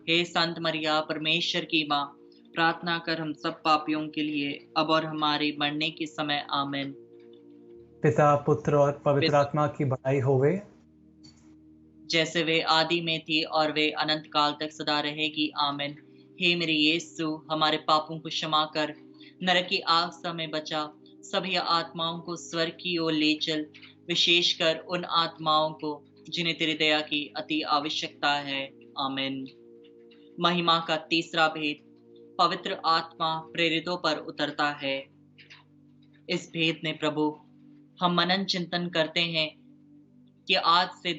हे संत मरिया परमेश्वर की माँ, प्रार्थना कर हम सब पापियों के लिए अब और हमारे मरने के समय आमीन। पिता, पुत्र और पवित्र आत्मा की बड़ाई होवे, जैसे वे आदि में थी और वे अनंत काल तक सदा रहेगी आमीन। हे मेरे यीशु, हमारे पापों को क्षमा कर, नरक की आग से हमें बचा, सभी आत्माओं को स्वर्ग की ओर ले चल, विशेषकर उन आत्माओं को जिन्हें तेरी दया की अति आवश्यकता है आमीन। महिमा का तीसरा भेद, पवित्र आत्मा प्रेरितों पर उतरता है। इस भेद में प्रभु हम मनन चिंतन करते हैं कि आज से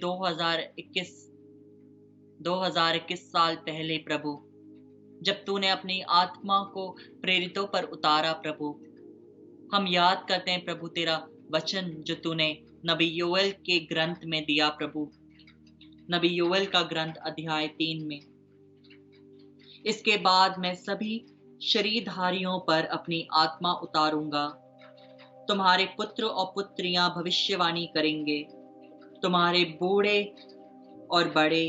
2021 साल पहले प्रभु, जब तूने अपनी आत्मा को प्रेरितों पर उतारा प्रभु, हम याद करते हैं प्रभु तेरा वचन जो तूने नबी योएल के ग्रंथ में दिया प्रभु, नबी योएल का ग्रंथ अध्याय 3 में। इसके बाद मैं सभी शरीरधारियों पर अपनी आत्मा उतारूंगा, तुम्हारे पुत्र और पुत्रियां भविष्यवाणी करेंगे, तुम्हारे बूढ़े और बड़े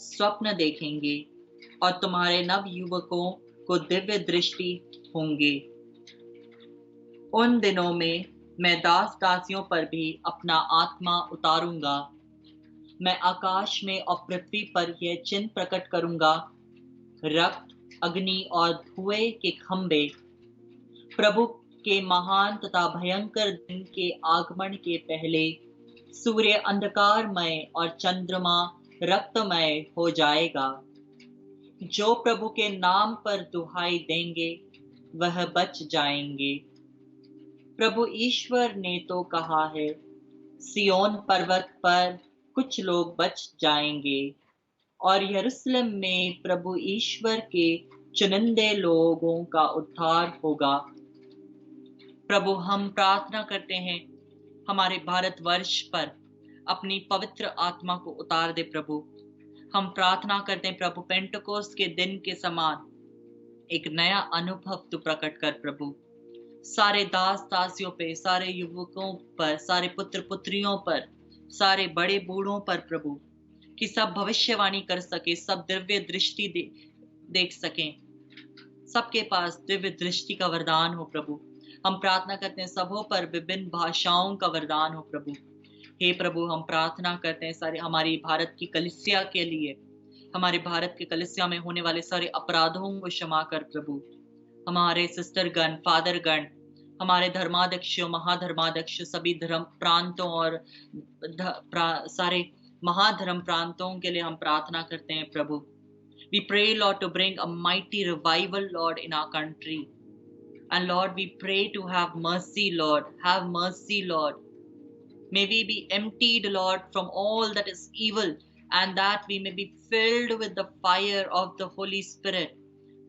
स्वप्न देखेंगे और तुम्हारे नव युवकों को दिव्य दृष्टि होंगे। उन दिनों में मैं दास दासियों पर भी अपना आत्मा उतारूंगा। मैं आकाश में और पृथ्वी पर यह चिन्ह प्रकट करूंगा, रक्त, अग्नि और धुएं के खंभे। प्रभु के महान तथा भयंकर दिन के आगमन के पहले सूर्य अंधकारमय और चंद्रमा रक्तमय हो जाएगा। जो प्रभु के नाम पर दुहाई देंगे वह बच जाएंगे। प्रभु ईश्वर ने तो कहा है, सियोन पर्वत पर कुछ लोग बच जाएंगे और यरूशलेम में प्रभु ईश्वर के चुनिंदे लोगों का उद्धार होगा। प्रभु हम प्रार्थना करते हैं, हमारे भारतवर्ष पर अपनी पवित्र आत्मा को उतार दे प्रभु। हम प्रार्थना करते हैं प्रभु, पेंटकोस्त के दिन के समान एक नया अनुभव तू प्रकट कर प्रभु, सारे दास दासियों पे, सारे युवकों पर, सारे पुत्र पुत्रियों पर, सारे बड़े बूढ़ों पर प्रभु, कि सब भविष्यवाणी कर सके, सब दिव्य दृष्टि देख सकें, सबके पास दिव्य दृष्टि का वरदान हो प्रभु। हम प्रार्थना करते हैं सबों पर विभिन्न भाषाओं का वरदान हो प्रभु। हे प्रभु, हम प्रार्थना करते हैं सारे हमारी भारत की कलीसिया के लिए, हमारे भारत के कलीसिया में होने वाले सारे अपराधों को क्षमा कर प्रभु। हमारे सिस्टर गण, फादर गण, हमारे धर्माध्यक्ष, महाधर्माध्यक्ष, सभी धर्म प्रांतों और सारे महाधर्म प्रांतों के लिए हम प्रार्थना करते हैं प्रभु। We pray, Lord, to bring a mighty revival, Lord, in our country. And Lord, we pray to have mercy, Lord. Have mercy, Lord. May we be emptied, Lord, from all that is evil, and that we may be filled with the fire of the Holy Spirit.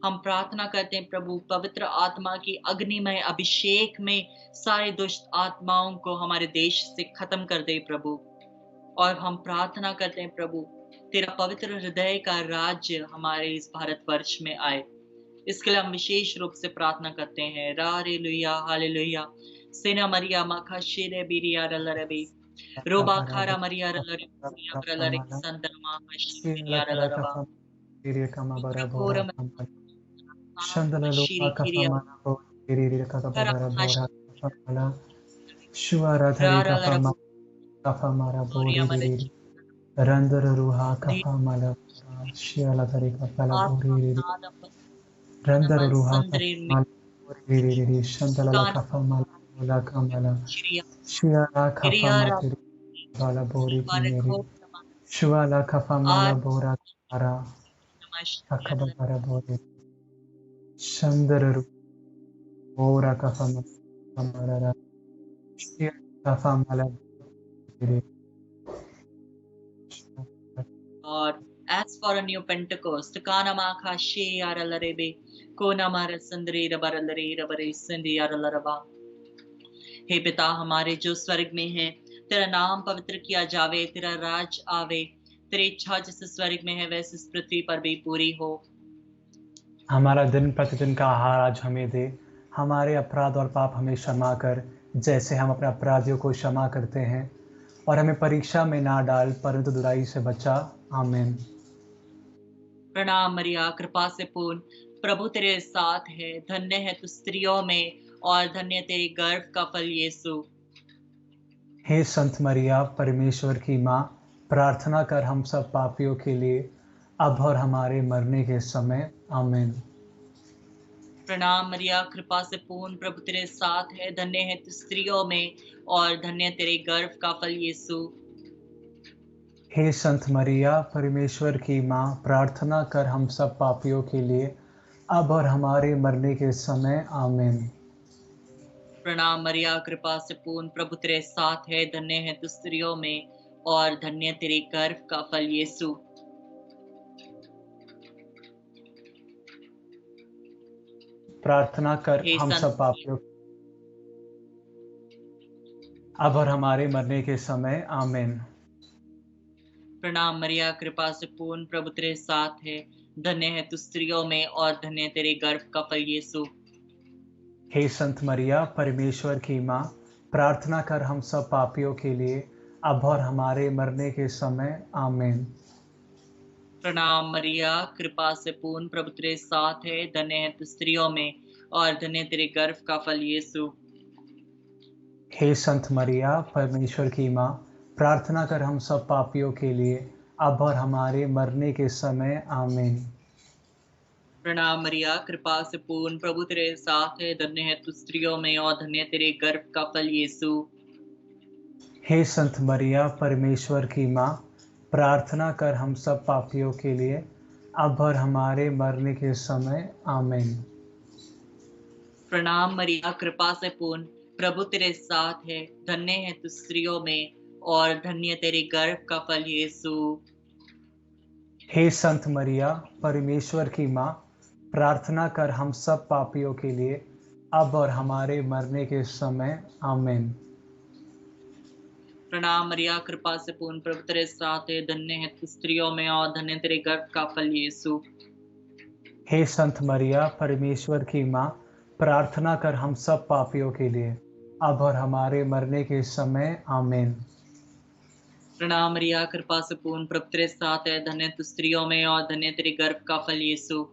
हम प्रार्थना करते हैं प्रभु, पवित्र आत्मा की अग्निमय अभिषेक में सारे दुष्ट आत्माओं को हमारे देश से खत्म कर दे प्रभु। और हम प्रार्थना करते हैं प्रभु, तेरा पवित्र हृदय का राज्य हमारे इस भारतवर्ष में आए। इसके लिए हम विशेष रूप से प्रार्थना करते हैं। Hallelujah, hallelujah. सेना मरिया माखा शेरे बिरिया रलरबे रोबा खारा मरिया रलरे रलरे संदरमा शिरिया रलरबा घोर Shandala Lupa Kafama Iri Kakabara Bora Kafamala Shuara Tari Kafama Kafamara Bori Randara Ruha Kafamala Shiala Tari Kafala Bori Randara Ruha Kafamala Bori Shandala Kafamala Mula Kamala Shiara Kafama Bala Bori Kimiri Shuala Kafamala Bora Kara Kakabara Bori Shandararu Ora Kafama Kamarara Shia Kafamala. Lord, as for a new Pentecost, Kanamaka She Aralarebe, Konamara Sandri Rabaralare Rabare Sindi Aralaraba. हे पिता हमारे जो स्वर्ग में है, तेरा नाम पवित्र किया जावे, तेरा राज आवे, तेरी इच्छा जैसे स्वर्ग में है वैसे इस पृथ्वी पर भी पूरी हो। हमारा दिन प्रतिदिन का आहार आज हमें दे, हमारे अपराध और पाप हमें क्षमा कर जैसे हम अपने अपराधियों को क्षमा करते हैं, और हमें परीक्षा में ना डाल परंतु बुराई से बचा। आमीन। प्रणाम मरिया, कृपा से पूर्ण, प्रभु तेरे साथ है, धन्य है तू स्त्रियों में और धन्य तेरे गर्भ का फल यीशु। हे संत मरिया, परमेश्वर की माँ, प्रार्थना कर हम सब पापियों के लिए अब और हमारे मरने के समय। आमीन। प्रणाम मरिया, कृपा से पूर्ण, प्रभु तेरे साथ है, धन्य है तू स्त्रियों में और धन्य तेरे गर्भ का फल यीशु। हे संत मरिया, परमेश्वर की माँ, प्रार्थना कर हम सब पापियों के लिए अब और हमारे मरने के समय। आमीन। प्रणाम मरिया, कृपा से पूर्ण, प्रभु तेरे साथ है, धन्य है तू स्त्रियों में और धन्य तेरे गर्भ का फल यीशु। प्रार्थना कर हम सब पापियों अब और हमारे मरने के समय। आमीन। प्रणाम मरिया, कृपा से पूर्ण, प्रभु तेरे साथ है, धन्य है तू स्त्रियों में और धन्य तेरे गर्भ का फल यीशु। हे संत मरिया, परमेश्वर की माँ, प्रार्थना कर हम सब पापियों के लिए अब और हमारे मरने के समय। आमीन। प्रणाम मरिया, कृपा से पूर्ण, प्रभु तेरे साथ है, धन्य है तू स्त्रियों में और धन्य तेरे गर्भ का फल यीशु। हे संत मरिया, परमेश्वर की माँ, प्रार्थना कर हम सब पापियों के लिए अब और हमारे मरने के समय। आमीन। प्रणाम मरिया, कृपा से पूर्ण, प्रभु तेरे साथ है, धन्य है तू स्त्रियों में और धन्य तेरे गर्भ का फल यीशु। हे संत मरिया, परमेश्वर की माँ, प्रार्थना कर हम सब पापियों के लिए अब और हमारे मरने के समय। आमीन। प्रणाम मरिया, कृपा से पूर्ण, प्रभु तेरे साथ है, धन्य है तू स्त्रियों में और धन्य तेरे गर्भ का फल यीशु। हे संत मरिया, परमेश्वर की माँ, प्रार्थना कर हम सब पापियों के लिए अब और हमारे मरने के समय। आमीन। प्रणाम मरिया, कृपा से पूर्ण, प्रभु तेरे साथ है, धन्य है तू स्त्रियों में और धन्य तेरे गर्भ का फल यीशु। हे संत मरिया, परमेश्वर की माँ, प्रार्थना कर हम सब पापियों के लिए अब और हमारे मरने के समय। आमीन। प्रणाम मरिया, कृपा से पूर्ण, प्रभु तेरे साथ है, धन्य तू स्त्रियों में और धन्य तेरे गर्भ का फल यीशु।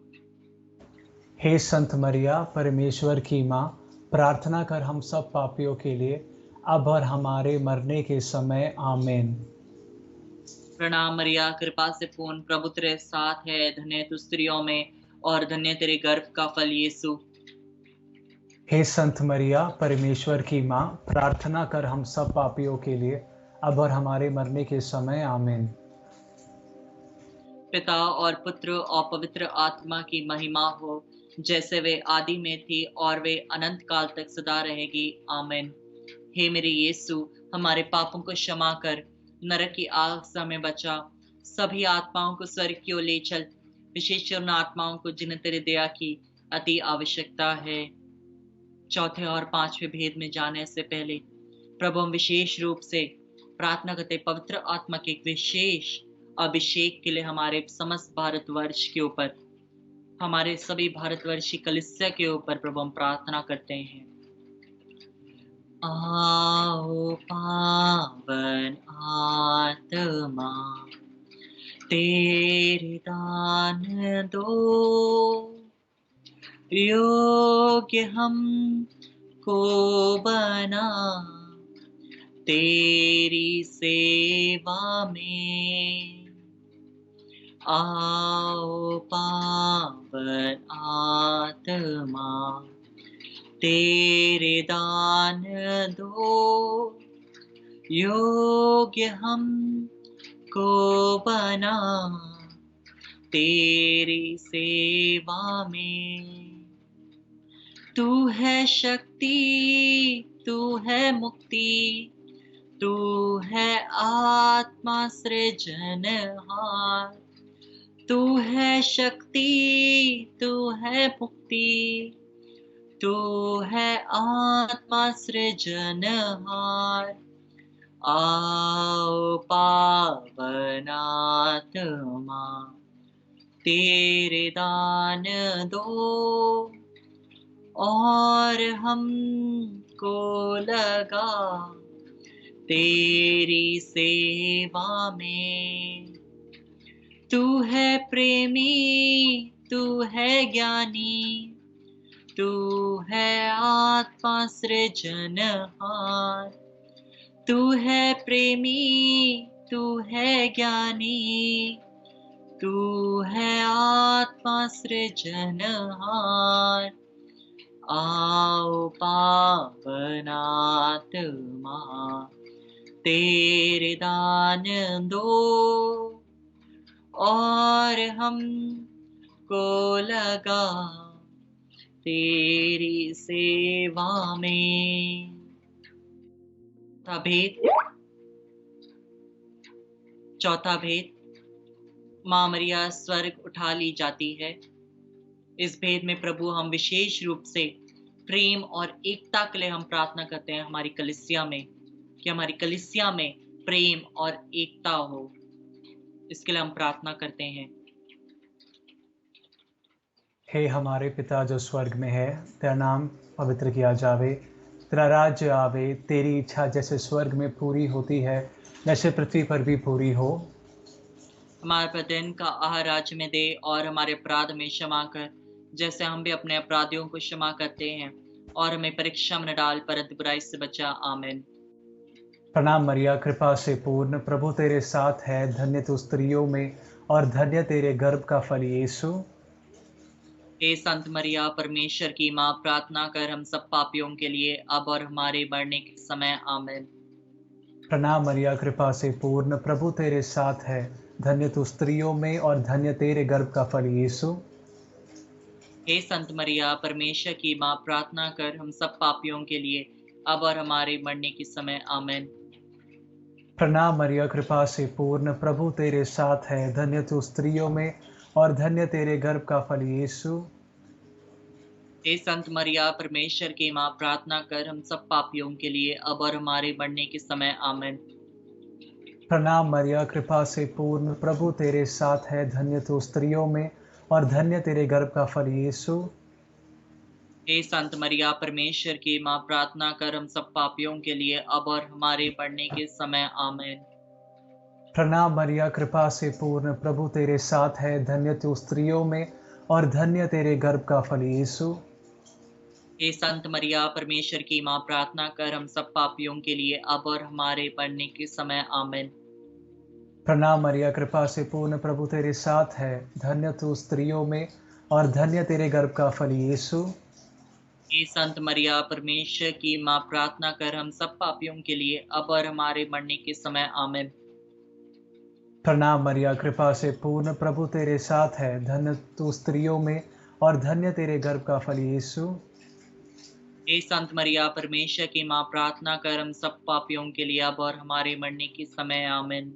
हे संत मरिया, परमेश्वर की माँ, प्रार्थना कर हम सब पापियों के लिए अब और हमारे मरने के समय आमीन। प्रणाम मरिया, कृपा से पूर्ण, प्रभु तेरे साथ है, धन्य तू स्त्रियों में और धन्य तेरे गर्भ का फल यीशु। हे संत मरिया, परमेश्वर की माँ, प्रार्थना कर हम सब पापियों के लिए, अब और हमारे मरने के समय आमीन। पिता और पुत्र और पवित्र आत्मा की महिमा हो, जैसे वे आदि में थी और वे अनंत काल तक सदा रहेगी, आमीन। हे मेरे यीशु, हमारे पापों को क्षमा कर, नरक की आग से हमें बचा, सभी आत्माओं को स्वर्ग की ओर ले चल, विशेष उन आत्माओं को जिन्हें तेरे दया की अति आवश्यकता है। चौथे और पांचवें भेद में जाने से पहले प्रभु हम विशेष रूप से प्रार्थना करते पवित्र आत्मा के एक विशेष अभिषेक के लिए हमारे समस्त भारतवर्ष के ऊपर, हमारे सभी भारतवर्षी कलीसिया के ऊपर प्रभु हम प्रार्थना करते हैं। आओ पावन आत्मा, तेरे दान दो, योग्य हम को बना तेरी सेवा में। आओ पावन आत्मा, तेरे दान दो, योग्य हम को बना तेरी सेवा में। तू है शक्ति, तू है मुक्ति, तू है आत्मा सृजनहार। तू है शक्ति, तू है मुक्ति, तू है आत्मा सृजनहार। आओ पावन आत्मा, तेरे दान दो और हमको लगा तेरी सेवा में। तू है प्रेमी, तू है ज्ञानी, तू है आत्मा सृजनहार। तू है प्रेमी, तू है ज्ञानी, तू है आत्मा सृजनहार। आओ पावन आत्मा, तेरे दान दो और हमको लगा तेरी सेवा में। चौथा भेद, माँ मरिया स्वर्ग उठा ली जाती है। इस भेद में प्रभु हम विशेष रूप से प्रेम और एकता के लिए हम प्रार्थना करते हैं हमारी कलीसिया में, कि हमारी कलीसिया में प्रेम और एकता हो। इसके लिए हम प्रार्थना करते हैं। हे हमारे पिता जो स्वर्ग में है, तेरा नाम पवित्र किया जावे, तेरा राज्य आवे, तेरी इच्छा जैसे स्वर्ग में पूरी होती है वैसे पृथ्वी पर भी पूरी हो। हमारे प्रतिदिन का आहार आज में दे और हमारे अपराध में क्षमा कर, जैसे हम भी अपने अपराधियों को क्षमा करते हैं, और हमें परीक्षा में न डाल परंतु बुराई से बचा, आमीन। प्रणाम मरिया, कृपा से पूर्ण, प्रभु तेरे साथ है, धन्य तू स्त्रियों में और धन्य तेरे गर्भ का फल यीशु। हे संत मरिया, परमेश्वर की माँ, प्रार्थना कर हम सब पापियों के लिए अब और हमारे मरने के समय, आमीन। प्रणाम मरिया, कृपा से पूर्ण, प्रभु तेरे साथ है, धन्य तू स्त्रियों में और धन्य तेरे गर्भ का फल यीशु। हे संत मरिया, परमेश्वर की माँ, प्रार्थना कर हम सब पापियों के लिए अब और हमारे मरने के समय, आमीन। प्रणाम मरिया, कृपा से पूर्ण, प्रभु तेरे साथ है, धन्य तू स्त्रियों में और धन्य तेरे गर्भ का फल यीशु। हे संत मरिया, परमेश्वर की माँ, प्रार्थना कर हम सब पापियों के लिए अब और हमारे मरने के समय, आमीन। प्रणाम मरिया, कृपा से पूर्ण, प्रभु तेरे साथ है, धन्य तू स्त्रियों में और धन्य तेरे गर्भ का फल यीशु। हे संत मरिया, परमेश्वर की माँ, प्रार्थना कर हम सब पापियों के लिए अब और हमारे मरने के समय, आमीन। प्रणाम मरिया, कृपा से पूर्ण, प्रभु तेरे साथ है, धन्य तू स्त्रियों में और धन्य तेरे गर्भ का फल यीशु। हे संत मरिया परमेश्वर की माँ, प्रार्थना कर हम सब पापियों के लिए अब और हमारे मरने के समय आमीन। प्रणाम मरिया, कृपा से पूर्ण, प्रभु तेरे साथ है। धन्य तू स्त्रियों में और धन्य तेरे गर्भ का फल यीशु। हे संत मरिया परमेश्वर की माँ, प्रार्थना कर हम सब पापियों के लिए अब और हमारे मरने के समय आमीन। प्रणाम मरिया, कृपा से पूर्ण, प्रभु तेरे साथ है। धन्य तू स्त्रियों में और धन्य तेरे गर्भ का फल यीशु। हे संत मरिया परमेश्वर की माँ, प्रार्थना कर हम सब पापियों के लिए अब और हमारे मरने के समय आमीन।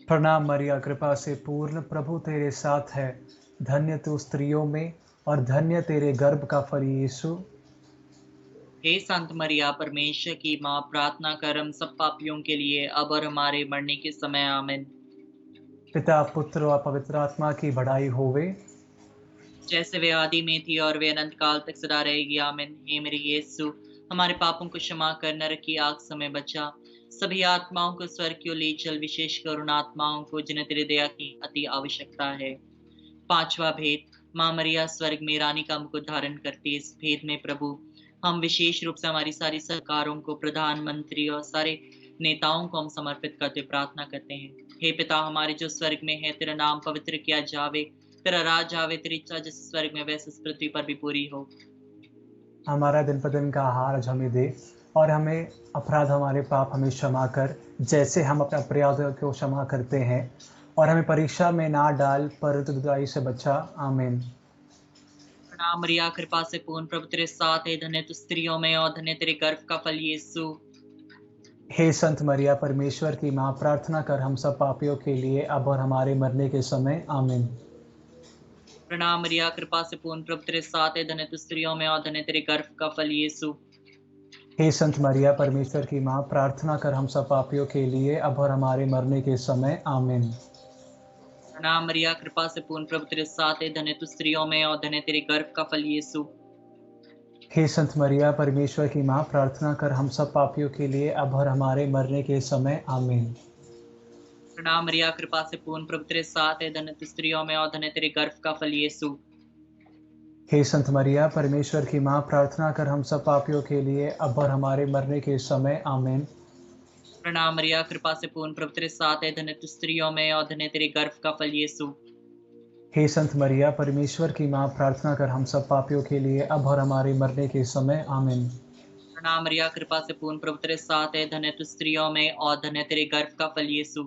प्रणाम मरिया, कृपा से पूर्ण, प्रभु तेरे साथ है। धन्य तू स्त्रियों में और धन्य तेरे गर्भ का फल यीशु। हे संत मरिया परमेश्वर की माँ, प्रार्थना कर हम सब पापियों के लिए अब और हमारे मरने के समय आमीन। पिता, पुत्र और पवित्र आत्मा की बढ़ाई होवे। जैसे वे आदि में थी और वे अनंत काल तक सदा रहेगी आमीन। हे मेरे यीशु, हमारे पापों को क्षमा कर, नरक की आग समय बचा, सभी आत्माओं को स्वर्ग की ओर ले चल, विशेषकर उन आत्माओं को जिन्हें तेरे दया की अति आवश्यकता है। पांचवा भेद, माँ मरिया स्वर्ग में रानी का मुकुट धारण करती। इस भेद में प्रभु, हम विशेष रूप से हमारी सारी सरकारों को, प्रधानमंत्री और सारे नेताओं को हम समर्पित करते प्रार्थना करते हैं। हे पिता हमारे जो स्वर्ग में है, तेरा नाम पवित्र किया जावे, तेरा राज आवे, तेरी इच्छा जैसे स्वर्ग में वैसे इस पृथ्वी पर भी पूरी हो। हमारा दिन प्रतिदिन का आहार आज हमें दे, और हमें अपराध हमारे पाप हमें क्षमा कर, जैसे हम अपने अपराधों को क्षमा करते हैं। और हमें परीक्षा में ना डाल, परंतु बुराई से बचा। आमीन। प्रणाम मरिया, कृपा से पूर्ण, प्रभु तेरे साथ है। धन्य तू स्त्रियों में और धन्य तेरे गर्भ का फल यीशु। हे संत मरिया परमेश्वर की माँ, प्रार्थना कर हम सब पापियों के लिए अब और हमारे मरने के समय। आमीन। प्रणाम मरिया, कृपा से पूर्ण, प्रभु तेरे साथ है। धन्य तू स्त्रियों में और धन्य तेरे गर्भ का फल यीशु। हे संत मरिया परमेश्वर की माँ, प्रार्थना कर हम सब पापियों के लिए अब और हमारे मरने के समय। आमीन। प्रणाम मरिया, कृपा से पूर्ण, प्रभु तेरे साथ है। धन्य तू स्त्रियों में और धन्य तेरे गर्भ का फल यीशु। हे संत मरिया परमेश्वर की माँ, प्रार्थना कर हम सब पापियों के लिए अब और हमारे मरने के समय। आमीन। प्रणाम मरिया, कृपा से पूर्ण, प्रभु तेरे साथ है। धन्य तू स्त्रियों में और धन्य तेरे गर्भ का फल यीशु। हे संत मरिया परमेश्वर की माँ, प्रार्थना कर हम सब पापियों के लिए अब और हमारे मरने के समय। आमीन। प्रणाम मरिया, कृपा से पूर्ण, प्रभु तेरे साथ है। धन्य तू स्त्रियों में और धन्य तेरे गर्भ का फल यीशु। हे संत मरिया परमेश्वर की माँ, प्रार्थना कर हम सब पापियों के लिए अब और हमारे मरने के समय। आमीन। प्रणाम मरिया, कृपा से पूर्ण, प्रभु तेरे साथ है। धन्य तू स्त्रियों में और धन्य तेरे गर्भ का फल यीशु।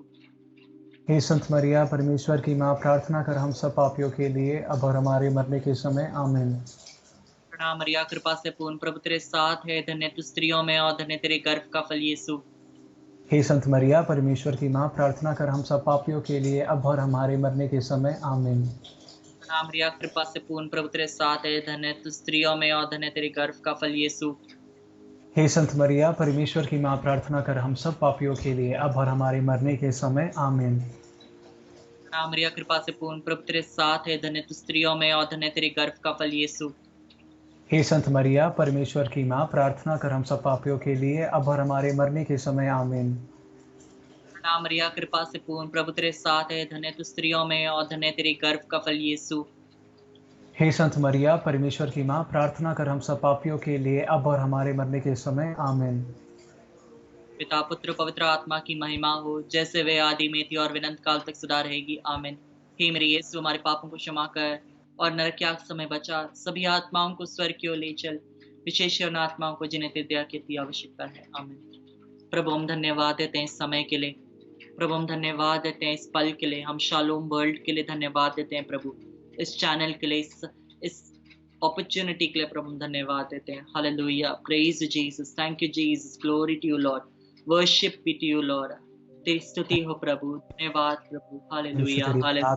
हे संत मरिया परमेश्वर की माँ, प्रार्थना कर हम सब पापियों के लिए अब और हमारे मरने के समय। आमीन। प्रणाम मरिया, कृपा से पूर्ण, प्रभु तेरे साथ है। धन्य तू स्त्रियों में और धन्य तेरे गर्भ का फल यीशु। हे संत मरिया परमेश्वर की माँ, प्रार्थना कर हम सब पापियों के लिए अब और हमारे मरने के समय। आमीन। प्रणाम मरिया, कृपा से पूर्ण, प्रभु तेरे साथ है। धन्य तू स्त्रियों में और धन्य तेरे गर्भ का फल यीशु। हे संत मरिया परमेश्वर की माँ, प्रार्थना कर हम सब पापियों के लिए अब और हमारे मरने के समय। आमीन। प्रणाम मरिया, कृपा से पूर्ण, प्रभु तेरे साथ है। धन्य तू स्त्रियों में और धन्य तेरे गर्भ का फल यीशु। हे संत मरिया परमेश्वर की माँ, प्रार्थना कर हम सब पापियों के लिए अब और हमारे मरने के समय। आमीन। प्रणाम मरिया, कृपा से पूर्ण, प्रभु तेरे साथ है। धन्य तू स्त्रियों में और धन्य तेरे गर्भ का फल यीशु। हे संत मरिया परमेश्वर की माँ, प्रार्थना कर हम सब पापियों के लिए अब और हमारे मरने के समय। आमीन। पिता पुत्र पवित्र आत्मा की महिमा हो, जैसे वे आदि में थी और अनंत काल तक सदा रहेगी आमीन। हे मेरे यीशु, हमारे पापों को क्षमा कर और नरक की आग समय बचा, सभी आत्माओं को स्वर्ग की ओर ले चल, विशेष उन आत्माओं को जिन्हें तेरी दया की आवश्यकता है आमीन। प्रभु हम धन्यवाद देते हैं इस समय के लिए, प्रभु हम धन्यवाद देते हैं इस पल के लिए, हम शालोम वर्ल्ड के लिए धन्यवाद देते हैं प्रभु, इस चैनल के लिए, इस अपॉर्चुनिटी के लिए प्रभु हम धन्यवाद देते हैं। Hallelujah, praise Jesus, thank you Jesus, glory to you Lord, worship be to you Lord. तेरी स्तुति हो प्रभु, धन्यवाद प्रभु, हालेलुया,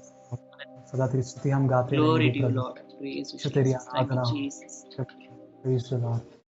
सदा तेरी स्तुति हम गाते ग्लोरी रहेंगे टू यू प्रभु। लॉर्ड, प्रेज तेरी जीसस, थैंक आराधना यू हो। जीसस। Praise the Lord.